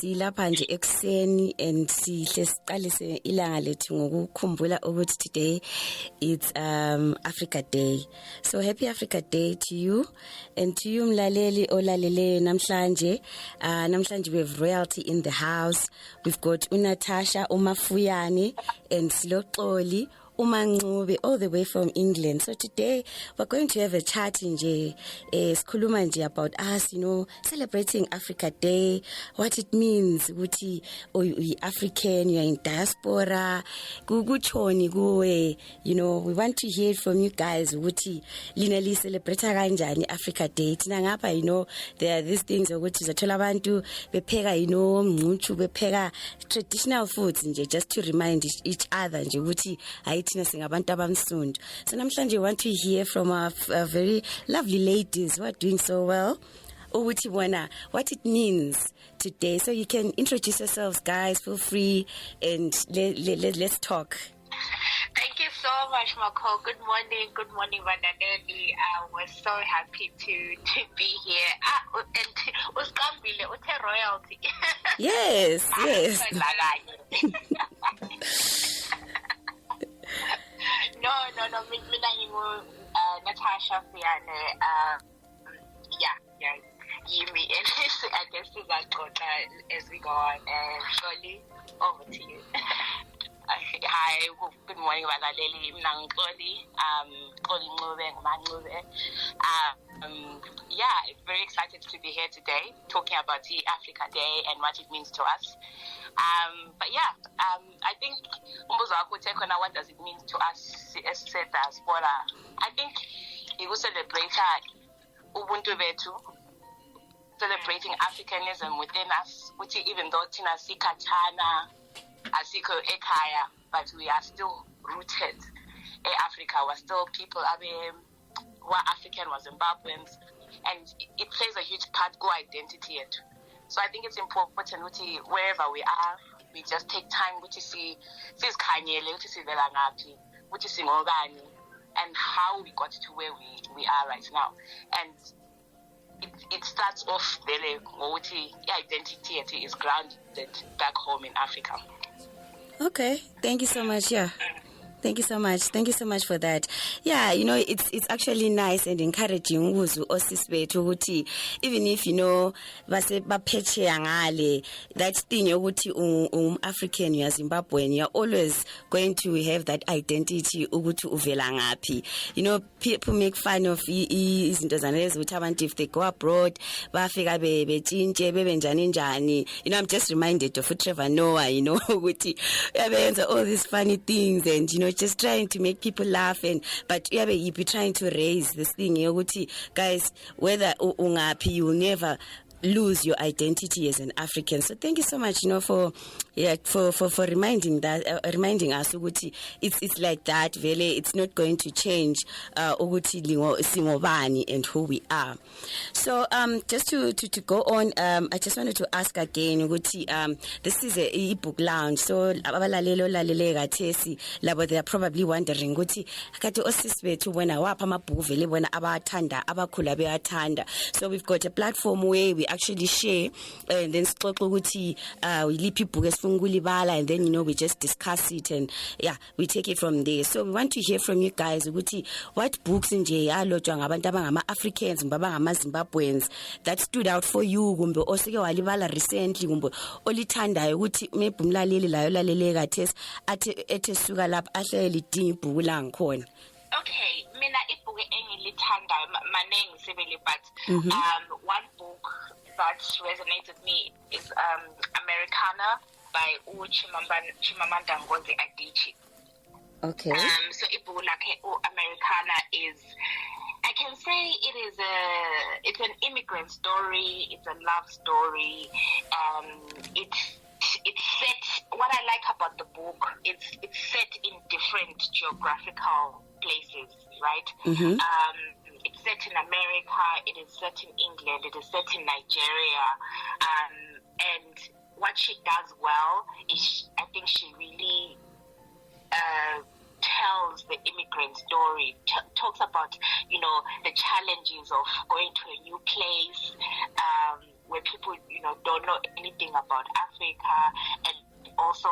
silapha nje ekseni and sihle siqalise ilanga lethu ngokukhumbula ukuthi today it's Africa Day. So happy Africa Day to you and to you mlaleli olalele namhlanje. Namhlanje we have royalty in the house. We've got uNatasha, uMafuyane and Xolie, Umancube, all the way from England. So today we're going to have a chat nje, sikhuluma nje about us, celebrating Africa Day, what it means ukuthi you African, you're in diaspora, kukuchoni kuwe, we want to hear from you guys ukuthi lina li celebrate kanjani Africa Day. Tina ngapha, there are these things ukuthi zathola abantu bepheka, umncuchu, bepheka traditional foods nje, just to remind each other nje ukuthi thina singabantu abamsundu. So namhlanje we want to hear from our very lovely ladies who are doing so well, ukuthi bona what it means today. So you can introduce yourselves, guys, feel free, and let's talk. Thank you so much, Makho. Good morning, Vananeli. I was so happy to be here. And uskambile uthe royalty. Yes. No. Mina ngingu Natasha Fiyane. Yeah. Yimi, and I guess sizaxoxa as we go on. Xolie, over to you. Hi, good morning, Valaleli. Mina Xolie, Xolie Ngumancube. Yeah, very excited to be here today, talking about the Africa Day and what it means to us. But yeah, I think what does it mean to us as diaspora? I think it will celebrate Ubuntu Betu, celebrating Africanism within us, which even though Tina Sikachana, Asiko Ekaya, but we are still rooted in Africa. We're still people, who are African, was Zimbabweans, and it plays a huge part in our identity. So I think it's important wherever we are, we just take time to see Kanyele, to see Velangapi, to see Ngogani, and how we got to where we are right now. And it starts off the identity is grounded back home in Africa. Okay, thank you so much. Yeah. Thank you so much for that. Yeah, it's actually nice and encouraging uzu osisibethu ukuthi even if base baphethe ngale, that thing ukuthi African, you are Zimbabwean, you are always going to have that identity ukuthi uvela ngaphi. People make fun of izinto zanezi ukuthi abantu if they go abroad bafika betshintshe bebenjani. I'm just reminded of Trevor Noah, ukuthi uyabenza all these funny things and just trying to make people laugh, but you be trying to raise this thing, guys, whether ungapi, you will never lose your identity as an African. So thank you so much, for reminding us ukuthi it's like that. Vele, it's not going to change ukuthi singobani and who we are. So just to go on, I just wanted to ask again ukuthi this is a book lounge. So abalalelo lalele gathesi labo, they are probably wondering ukuthi kati osisibethu wena wapha amabhuku vele bona abathanda abakhula beyathanda. So we've got a platform where we actually share and then sixoxa ukuthi yiliphi ibhuku esifungulibala, and then we just discuss it and we take it from there. So we want to hear from you guys ukuthi what books nje yalotshwa ngabantu abangama Africans ngabangama Zimbabweans that stood out for you, kumbe oseke walibala recently, kumbe olithandayo ukuthi maybe umlaleli layo lalele kathesi ethe suka lapha ahle lidinga ibhuku la ngikhona. Okay, mina ibhuku engilithandayo manengi sebele, but one book that resonates with me is Americana by Chimamanda Ngozi Adichie. Okay. So ibhuku lakhe Americana is, I can say it's an immigrant story, it's a love story. It's set, what I like about the book, it's set in different geographical places, right? It's set in America, it is set in England, it is set in Nigeria, and what she does well is, I think she really tells the immigrant story, talks about, the challenges of going to a new place, where people, don't know anything about Africa, and also,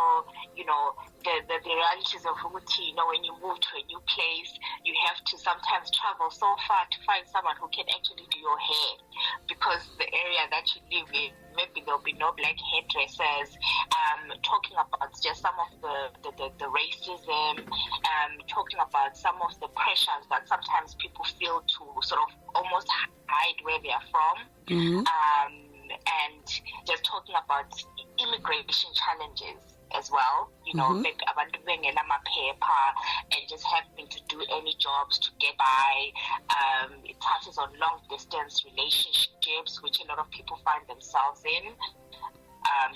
the realities of Uguti, when you move to a new place, you have to sometimes travel so far to find someone who can actually do your hair, because the area that you live in, maybe there'll be no black hairdressers. Talking about just some of the racism, talking about some of the pressures that sometimes people feel to sort of almost hide where they are from. And just talking about immigration challenges as well, like abantu bengena amaphepha and just having to do any jobs to get by. It touches on long distance relationships, which a lot of people find themselves in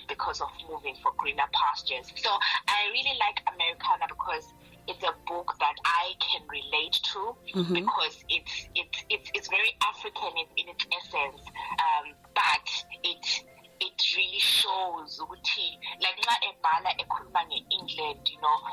because of moving for greener pastures. So I really like Americana because it's a book that I can relate to, because it's very African in its essence, but it really shows ukuthi like nxa ebhala ekhuluma nge-England,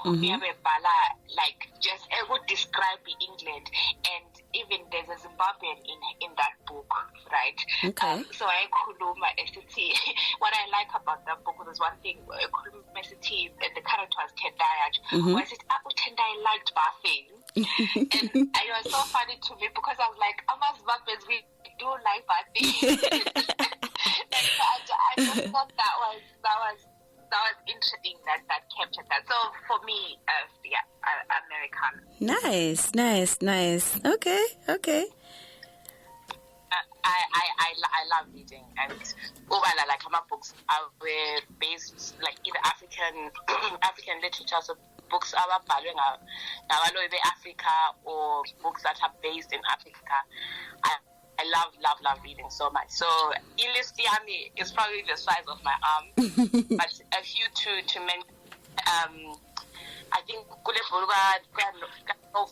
uyabe ebhala like just would describe England, and even there's a Zimbabwean in that book, right? Okay. So I ekhuluma esithi what I like about that book was one thing, ekhuluma esithi the character was Tendai, where I said Tendai liked bathing. And it was so funny to me because I was like, Zimbabweans, we do like bathing. I just thought that was interesting that captured that. So for me, Americana. Nice. Okay. I love reading, and like my books are based like in African literature. So books are about Africa, or books that are based in Africa. I love reading so much. So Ilist Yami is probably the size of my arm, but a few to mention. I think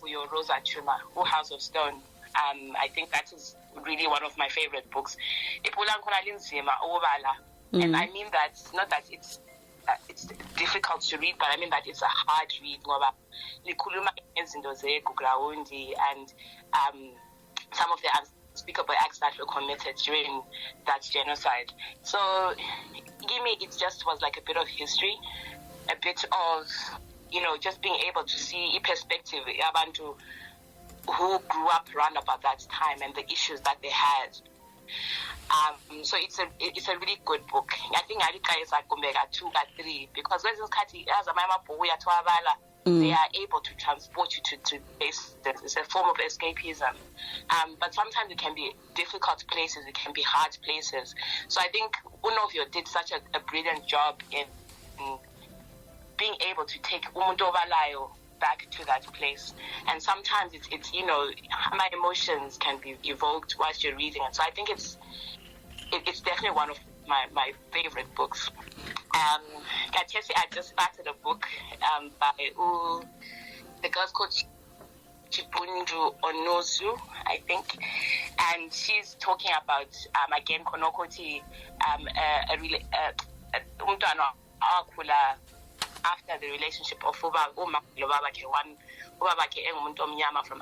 your Rosa Chuma, Who House of Stone. I think that is really one of my favorite books. And I mean that not that it's difficult to read, but I mean that it's a hard read. And some of the unspeakable acts that were committed during that genocide. So, it just was like a bit of history, a bit of, just being able to see a perspective abantu who grew up around about that time and the issues that they had. So it's a really good book. I think I is like 2 or 3, because when they are able to transport you to places. It's a form of escapism. But sometimes it can be difficult places, it can be hard places. So I think Unovio did such a brilliant job in being able to take umuntu obalayo back to that place. And sometimes it's my emotions can be evoked whilst you're reading it. So I think it's definitely one of my favorite books. I just started a book by the girl's called Chibundu Onozu, I think, and she's talking about again Konokoti, after the relationship of from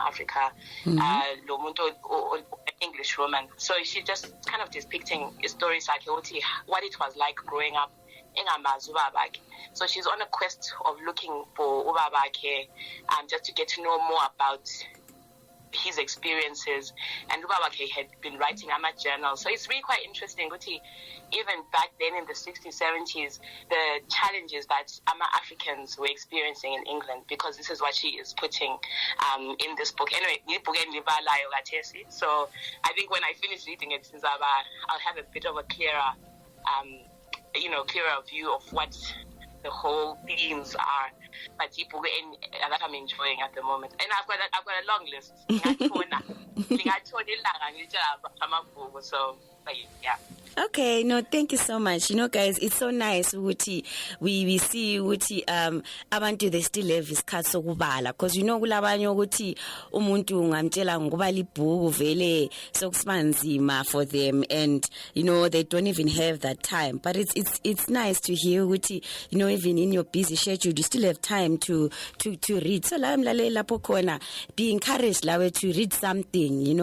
Africa, English woman. So she's just kind of depicting stories like what it was like growing up in Ubabake. So she's on a quest of looking for Ubabake, just to get to know more about his experiences. And Ubabake had been writing a journal. So it's really quite interesting. Even back then in the 60s, 70s, the challenges that Africans were experiencing in England, because this is what she is putting in this book. Anyway, so I think when I finish reading it, I'll have a bit of a clearer view of what the whole themes are. But that I'm enjoying at the moment. And I've got a long list. So, but yeah. Okay, no, thank you so much. Guys, it's so nice ukuthi we see ukuthi abantu they still have isikhathi sokubala, because kulabanye ukuthi umuntu ungamtshela ngokubala ibhuku vele sokusibanzima for them, and they don't even have that time. But it's nice to hear ukuthi even in your busy schedule you still have time to read. So la mlalela lapho khona, be encouraged lawe to read something,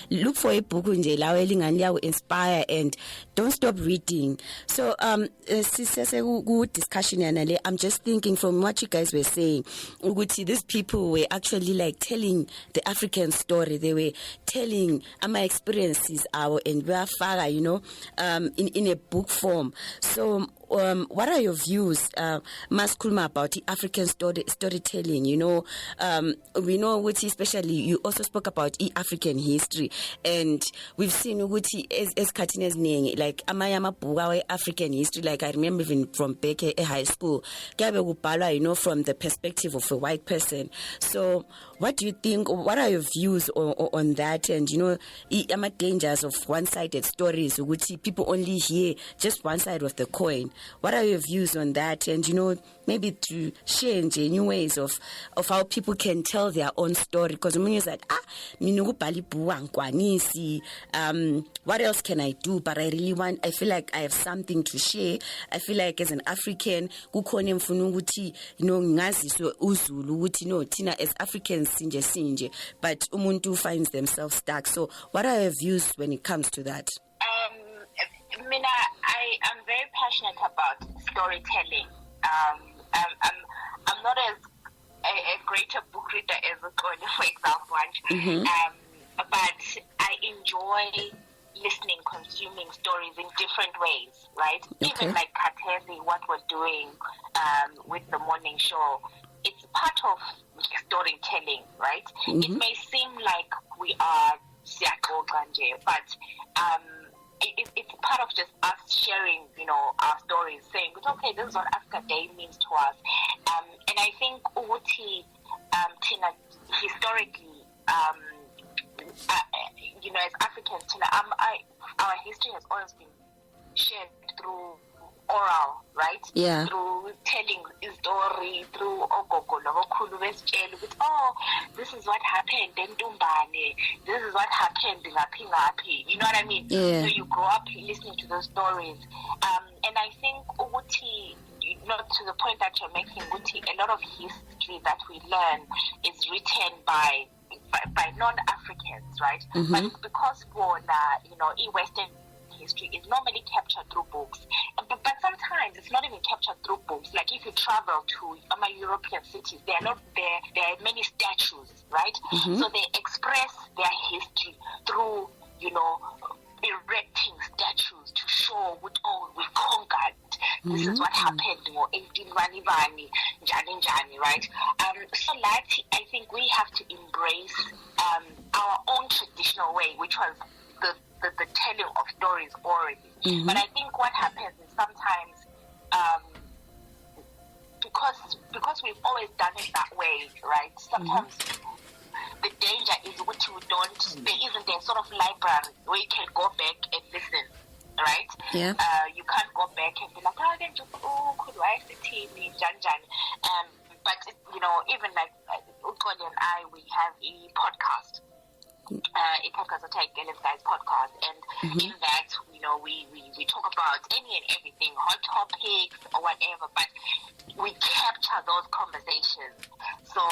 look for a book nje lawe lingani liyaku inspire and don't stop reading. So good discussion yanale. I'm just thinking from what you guys were saying, these people were actually like telling the African story. They were telling my experiences and we are far, in a book form. So what are your views, Maskulma, about the African storytelling? We know which, especially you also spoke about African history, and we've seen which as Katina's name, like Amayama Bugawe African history. Like I remember even from back at high school, from the perspective of a white person. So what do you think? What are your views on that? And dangers of one-sided stories, which people only hear just one side of the coin. What are your views on that? And maybe to share new ways of how people can tell their own story. Because when you said, what else can I do? But I feel like I have something to share. I feel like as an African, tina as Africans sinje, but umuntu finds themselves stuck. So what are your views when it comes to that? Mina, I am very passionate about storytelling. I'm not as a greater book reader as Xolie, for example, but I enjoy listening, consuming stories in different ways, right? Okay. Even like Katesi, what we're doing with the morning show, it's part of storytelling, right? It may seem like we are siyaxoxa, but it's part of just us sharing, our stories, saying, okay, this is what Africa Day means to us. And I think Uti, Tina, historically, as Africans, Tina, our history has always been shared through oral, right? Yeah. Through telling a story, through this is what happened in Dumbane, this is what happened in Apingapi. You know what I mean? Yeah. So you grow up listening to those stories. And I think Uti, not to the point that you're making, Uti, a lot of history that we learn is written by non-Africans, right? But because for Western history is normally captured through books, but sometimes it's not even captured through books. Like if you travel to European cities, there are many statues, right? So they express their history through erecting statues to show what we conquered. This is what happened in 18 Jani, right? So that I think we have to embrace our own traditional way, which was the telling of stories already. But I think what happens is sometimes because we've always done it that way, right? Sometimes the danger is there isn't a sort of library where you can go back and listen, right? Yeah. You can't go back and be like, could I see TV, Jan. But even like Xolie and I, we have a podcast. A podcast that I Skyz podcast, and in that, we talk about any and everything, hot topics or whatever, but we capture those conversations. So,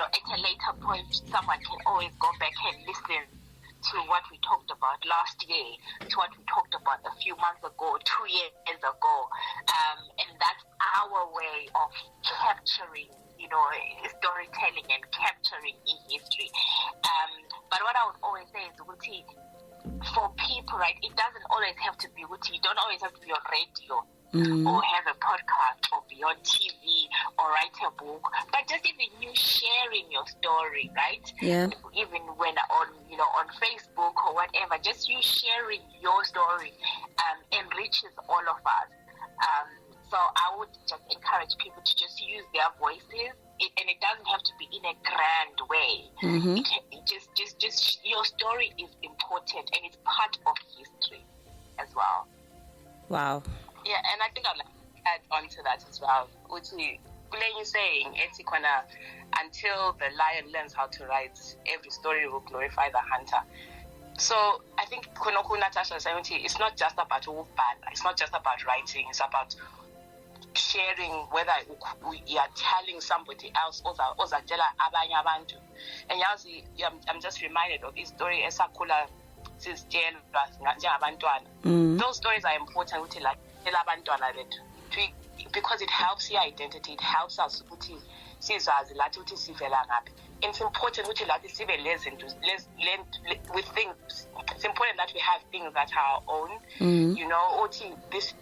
at a later point, someone can always go back and listen to what we talked about last year, to what we talked about a few months ago, 2 years ago, and that's our way of capturing storytelling and capturing history. But what I would always say is, for people, right, it doesn't always have to be, you don't always have to be on radio or have a podcast or be on TV or write a book, but just even you sharing your story, right? Yeah. Even when on Facebook or whatever, just you sharing your story enriches all of us. So I would just encourage people to just use their voices, and it doesn't have to be in a grand way. Just your story is important, and it's part of history as well. Wow. Yeah, and I think I'd like to add on to that as well. Uti, you're saying, until the lion learns how to write, every story will glorify the hunter. So I think Natasha is saying it's not just about it's not just about writing, it's about sharing, whether we are telling somebody else or abanye abantu. And I'm just reminded of this story esakula sizitshelwa njengabantwana. Those stories are important ukuthi like abantwana bethu because it helps your identity, it helps us ukuthi sizazi lathi ukuthi sivela ngaphi. It's important ukuthi lathi sibe with things. It's important that we have things that are our own. You know, this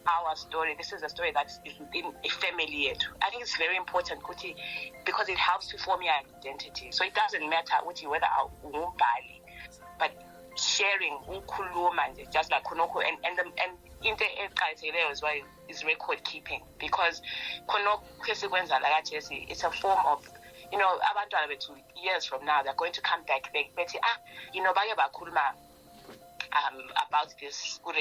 our story. This is a story that is within a family. I think it's very important because it helps to form your identity. So it doesn't matter whether umbhali, but sharing ukhuluma just like khonokho and into eqhayitheleyo as well is record keeping, because khonokho esikwenza la kaJesse, it's a form of, you know, abantwana bethu years from now they're going to come back bethi you know bake bakhuluma about this school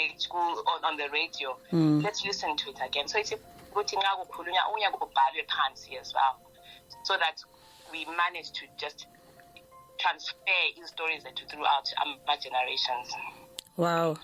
on the radio. Let's listen to it again. So it's ukuthi nxa kukhulunywa unya kubhalwe phansi as well, so that we manage to just transfer these stories throughout our generations. Wow.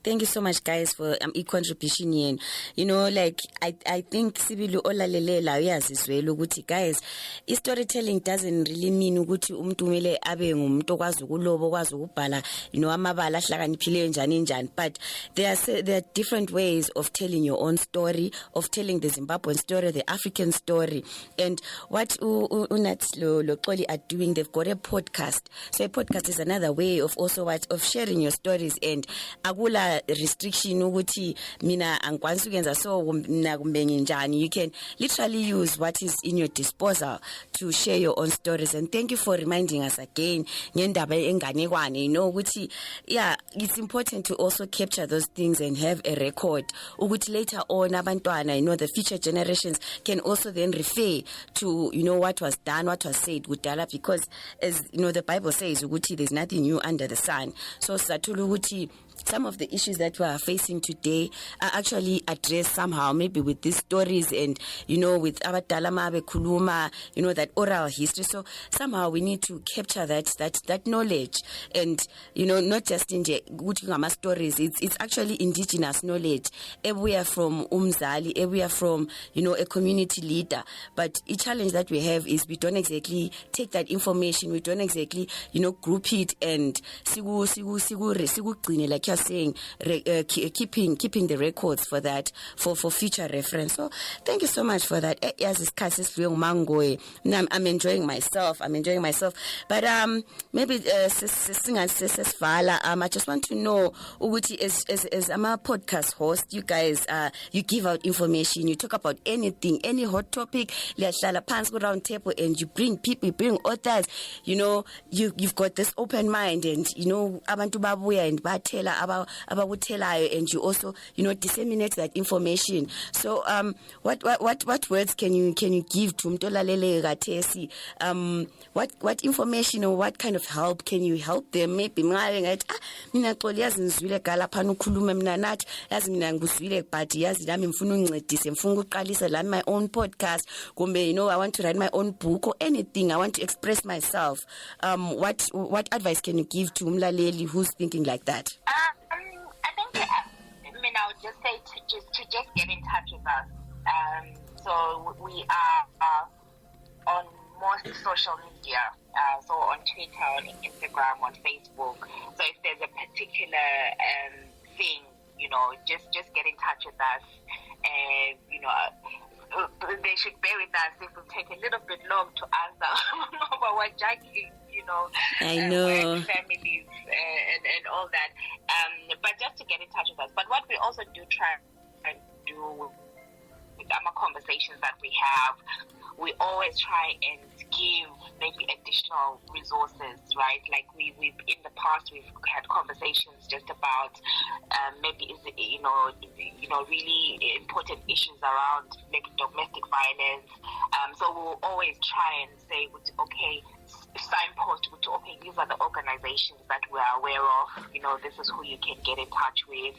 Thank you so much, guys, for contribution here. You know, like, I think Sibilu olalelela uyazizwela ukuthi guys, storytelling doesn't really mean ukuthi umuntu kumele abe ngumuntu okwazi ukuloba, okwazi ukubhala, you know, amabala ahlakaniphileyo njani, but there are different ways of telling your own story, of telling the Zimbabwean story, the African story. And what Unatslo Xolie are doing, they've got a podcast. So a podcast is another way of also of sharing your stories, and akula restriction ukuthi mina angikwanisi ukwenza so mina kumbe nginjani. You can literally use what is in your disposal to share your own stories. And thank you for reminding us again ngendaba enganekwane, you know ukuthi it's important to also capture those things and have a record ukuthi later on abantwana, you know, the future generations can also then refer to, you know, what was done, what was said kudala, because as you know the Bible says ukuthi there's nothing new under the sun. So some of the issues that we are facing today are actually addressed somehow, maybe with these stories and, you know, with abadala mabe khuluma, you know, that oral history. So somehow we need to capture that knowledge, and, you know, not just in the stories. It's actually indigenous knowledge. We are from umzali, we are from, you know, a community leader. But a challenge that we have is we don't exactly take that information. We don't exactly, you know, group it and like you're saying, keeping the records for that for future reference. So thank you so much for that. I'm enjoying myself. But maybe I just want to know, as I'm a podcast host, you guys you give out information, you talk about anything, any hot topic, round table, and you bring people, you bring authors, you know, you've got this open mind, and you know abantu babuya and batela abakutelayo, and you also, you know, disseminate that information. So what words can you give to mtolalele gathesi? What information or what kind of help can you help them? Maybe ngathi mina Xolie yazi ngizwile gala phana ukhuluma mina nathi yazi mina ngizwile but yazi nami ngifuna ungincedise, ngifuna uqalisa la my own podcast, kumbe, you know, I want to write my own book or anything, I want to express myself. What advice can you give to umlaleli who's thinking like that? I think I would just say to just get in touch with us. So we are on most social media, so on Twitter, on Instagram, on Facebook. So if there's a particular thing, you know, just get in touch with us. And you know, they should bear with us if we take a little bit long to answer. But we're juggling, you know, I know, families and all that. But just to get in touch with us. But what we also do try and do with our conversations that we have, we always try and give maybe additional resources, right? Like we've in the past we've had conversations just about maybe you know really important issues around maybe domestic violence. So we'll always try and say, okay, signpost, okay, these are the organizations that we are aware of. You know, this is who you can get in touch with.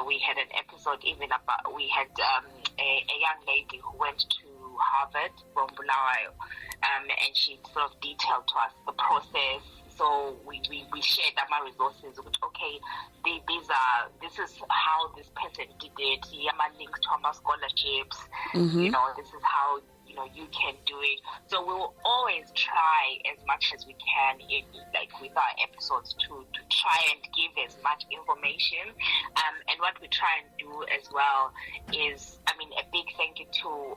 We had an episode even about, we had a young lady who went to Harvard from Bulawayo, and she sort of detailed to us the process. So we shared our resources. Okay, this is how this person did it. He links to our scholarships. You know, this is how you can do it. So we will always try as much as we can with our episodes to try and give as much information. And what we try and do as well is, a big thank you to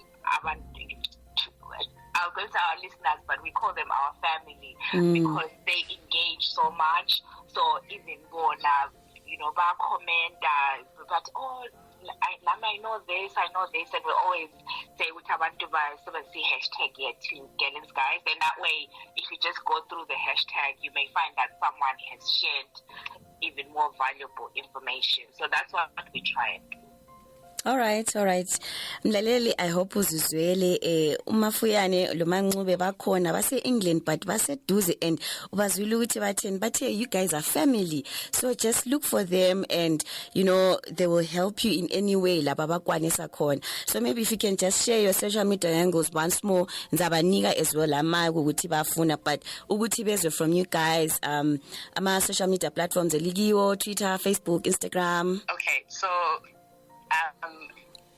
I'll go to our listeners, but we call them our family because they engage so much. So even bona, ba comment, but I know this, and we always say we have to see hashtag yet to Girl in Skyz. And that way, if you just go through the hashtag, you may find that someone has shared even more valuable information. So that's what we try and do. All right. Mlaleli, I hope uzizwele umafuyane lo manxube bakhona base England but baseduze and ubazwile ukuthi batheni bathe you guys are family. So just look for them and they will help you in any way laba bakwanisa khona. So maybe if you can just share your social media angles once more ngizabanika as well ama ukuthi bafuna but ukuthi bezwe from you guys ama social media platforms elikiwo Twitter, Facebook, Instagram. Okay, so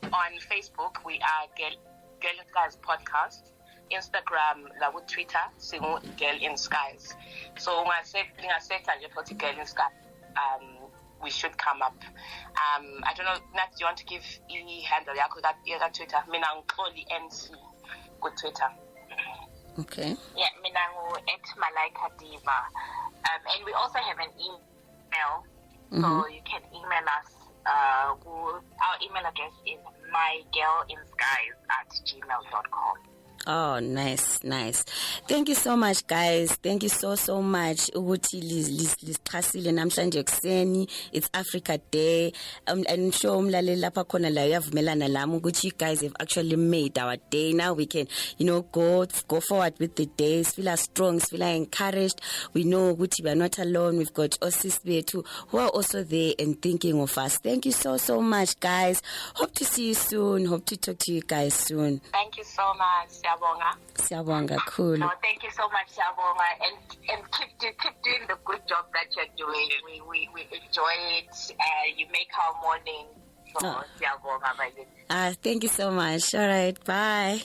on Facebook, we are Girl in Skyz Podcast. Instagram, with Twitter, single Girl in Skyz. So when I say Girl in Skyz, we should come up. I don't know, Nat, do you want to give any handle? Yeah, Twitter. Mina Xolie NC with Twitter. Okay. Yeah, mina @Malaika Diva. And we also have an email, so you can email us. Our email address is mygirlinskyz@gmail.com. Oh, nice. Thank you so much, guys. Thank you so much. Ukuthi lisixhasile namhlanje ekseni. It's Africa Day. And sure umlaleli lapha khona la uyavumelana lami ukuthi you guys have actually made our day. Now we can, go forward with the days. Feel strong, feel encouraged. We know ukuthi we are not alone. We've got Osis Bethu who are also there and thinking of us. Thank you so much, guys. Hope to see you soon. Hope to talk to you guys soon. Thank you so much. Siyabonga, cool. No, thank you so much, Siyabonga, and keep doing the good job that you're doing. We enjoy it. You make our morning. So Siyabonga. Thank you so much. All right, bye.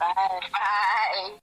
Bye.